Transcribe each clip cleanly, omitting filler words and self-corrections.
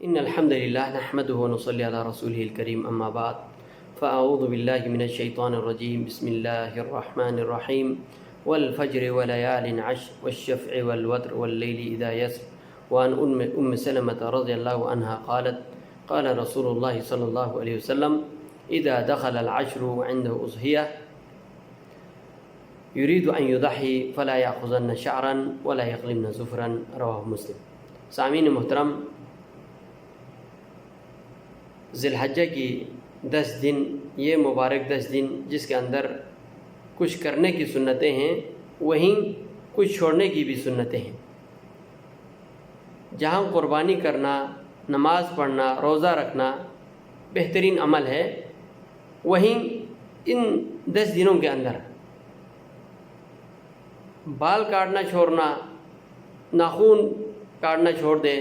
ان الحمد لله نحمده ونصلي على رسوله الكريم اما بعد فاعوذ بالله من الشيطان الرجيم بسم الله الرحمن الرحيم والفجر وليال عشر والشفع والوتر والليل اذا يسر وعن ام سلمة رضي الله عنها قالت قال رسول الله صلى الله عليه وسلم اذا دخل العشر وعنده اضحية يريد ان يضحي فلا ياخذن شعرا ولا يقلمن زفرا رواه مسلم۔ سامعین محترم، ذی الحجہ کی 10 دن، یہ مبارک 10 دن جس کے اندر کچھ کرنے کی سنتیں ہیں وہیں کچھ چھوڑنے کی بھی سنتیں ہیں۔ جہاں قربانی کرنا، نماز پڑھنا، روزہ رکھنا بہترین عمل ہے، وہیں ان 10 دنوں کے اندر بال کاٹنا چھوڑنا، ناخن کاٹنا چھوڑ دے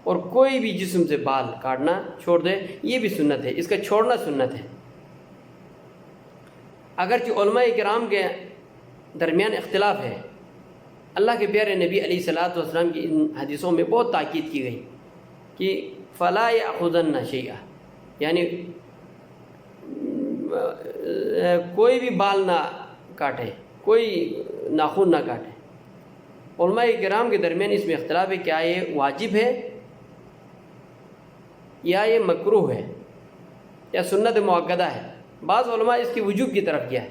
اور کوئی بھی جسم سے بال کاٹنا چھوڑ دے، یہ بھی سنت ہے، اس کا چھوڑنا سنت ہے۔ اگرچہ علماء کرام کے درمیان اختلاف ہے، اللہ کے پیارے نبی علیہ الصلوۃ والسلام کی ان حدیثوں میں بہت تاکید کی گئی کہ فلا یأخذن شیئا، یعنی کوئی بھی بال نہ کاٹے، کوئی ناخن نہ کاٹے۔ علماء کرام کے درمیان اس میں اختلاف ہے، کیا یہ واجب ہے یا یہ مکروہ ہے یا سنت مؤکدہ ہے۔ بعض علماء اس کی وجوب کی طرف گیا ہے۔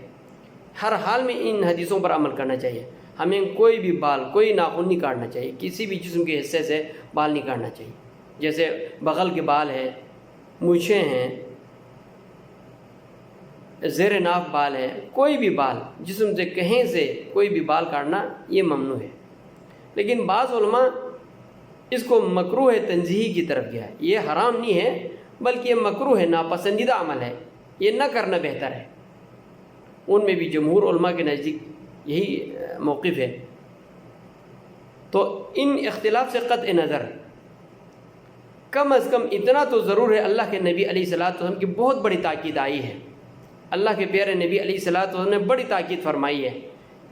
ہر حال میں ان حدیثوں پر عمل کرنا چاہیے، ہمیں کوئی بھی بال، کوئی ناخن نہیں کاٹنا چاہیے، کسی بھی جسم کے حصے سے بال نہیں کاٹنا چاہیے، جیسے بغل کے بال ہیں، مونچھیں ہیں، زیر ناف بال ہے، کوئی بھی بال جسم سے کہیں سے کوئی بھی بال کاٹنا یہ ممنوع ہے۔ لیکن بعض علماء اس کو مکروہ تنزیہی کی طرف گیا ہے، یہ حرام نہیں ہے بلکہ یہ مکروہ ہے، ناپسندیدہ عمل ہے، یہ نہ کرنا بہتر ہے۔ ان میں بھی جمہور علماء کے نزدیک یہی موقف ہے۔ تو ان اختلاف سے قطع نظر کم از کم اتنا تو ضرور ہے، اللہ کے نبی علیہ الصلوۃ والسلام کی بہت بڑی تاکید آئی ہے۔ اللہ کے پیارے نبی علیہ الصلوۃ والسلام نے بڑی تاکید فرمائی ہے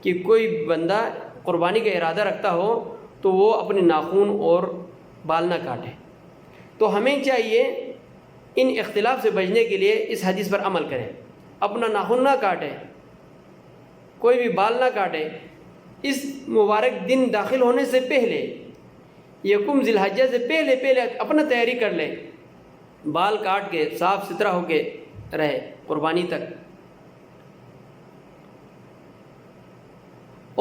کہ کوئی بندہ قربانی کا ارادہ رکھتا ہو تو وہ اپنے ناخن اور بال نہ کاٹے۔ تو ہمیں چاہیے ان اختلاف سے بچنے کے لیے اس حدیث پر عمل کریں، اپنا ناخن نہ کاٹے، کوئی بھی بال نہ کاٹے۔ اس مبارک دن داخل ہونے سے پہلے، یکم ذی الحجہ سے پہلے اپنا تیاری کر لے، بال کاٹ کے صاف ستھرا ہو کے رہے قربانی تک۔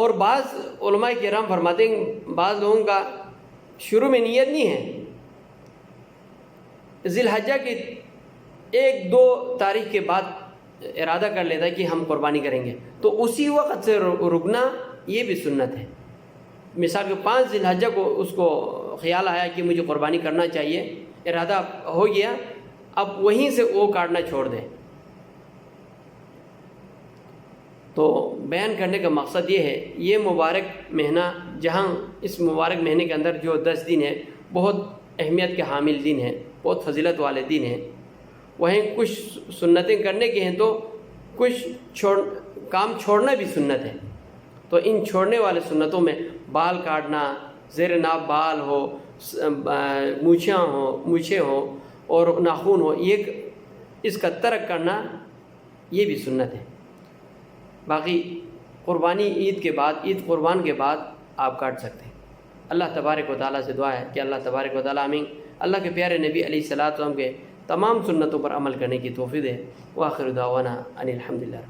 اور بعض علماء کرام فرماتے ہیں بعض لوگوں کا شروع میں نیت نہیں ہے، ذی الحجہ کی 1-2 تاریخ کے بعد ارادہ کر لیتا ہے کہ ہم قربانی کریں گے، تو اسی وقت سے رکنا یہ بھی سنت ہے۔ مثال کے 5 ذی الحجہ کو اس کو خیال آیا کہ مجھے قربانی کرنا چاہیے، ارادہ ہو گیا، اب وہیں سے وہ کاٹنا چھوڑ دیں۔ تو بیان کرنے کا مقصد یہ ہے، یہ مبارک مہینہ، جہاں اس مبارک مہینے کے اندر جو 10 دن ہیں بہت اہمیت کے حامل دن ہیں، بہت فضیلت والے دن ہیں، وہیں کچھ سنتیں کرنے کی ہیں تو کچھ کام چھوڑنا بھی سنت ہے۔ تو ان چھوڑنے والے سنتوں میں بال کاٹنا، زیر ناف بال ہو، مونچھیں ہوں اور ناخن ہو، یہ اس کا ترک کرنا یہ بھی سنت ہے۔ باقی قربانی عید کے بعد، عید قربان کے بعد آپ کاٹ سکتے ہیں۔ اللہ تبارک و تعالیٰ سے دعا ہے کہ اللہ تبارک و تعالیٰ ہمیں اللہ کے پیارے نبی علیہ الصلوۃ والسلام کے تمام سنتوں پر عمل کرنے کی توفیق دے۔ وآخر دعوانا ان الحمد للہ۔